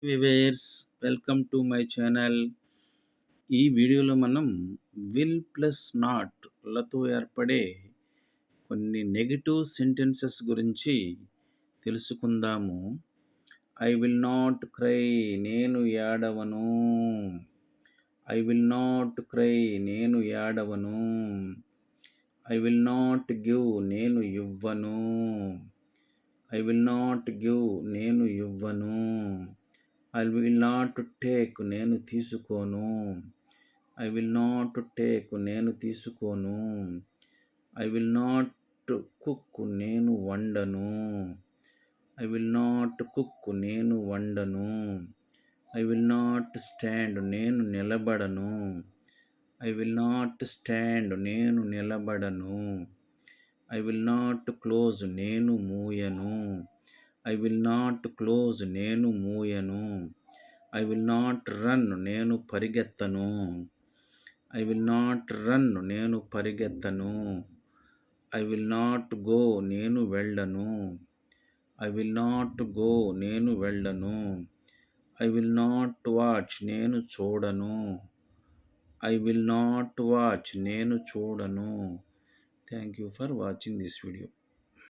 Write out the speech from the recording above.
వివేర్స్ welcome to my channel. ఈ వీడియోలో మనం విల్ ప్లస్ నాట్ లతో ఏర్పడే కొన్ని నెగటివ్ సెంటెన్సెస్ గురించి తెలుసుకుందాము. ఐ విల్ నాట్ క్రై, నేను ఏడవను. ఐ విల్ నాట్ క్రై, నేను ఏడవను. ఐ విల్ నాట్ గివ్, నేను ఇవ్వను. ఐ విల్ నాట్ గివ్, నేను ఇవ్వను. ఐ విల్ నాట్ టేక్, నేను తీసుకోను. ఐ విల్ నాట్ టేక్, నేను తీసుకోను. ఐ విల్ నాట్ కుక్, నేను వండను. ఐ విల్ నాట్ కుక్, నేను వండను. ఐ విల్ నాట్ స్టాండ్, నేను నిలబడను. ఐ విల్ నాట్ స్టాండ్, నేను నిలబడను. ఐ విల్ నాట్ క్లోజ్, నేను మూయను. ఐ విల్ నాట్ క్లోజ్, నేను మూయను. ఐ విల్ నాట్ రన్, నేను పరిగెత్తను. I will not run, నేను పరిగెత్తను. I will not go, నేను వెళ్ళను. I will not go, నేను వెళ్ళను. ఐ విల్ నాట్ వాచ్, నేను చూడను. ఐ విల్ నాట్ వాచ్, నేను చూడను. Thank you for watching this video.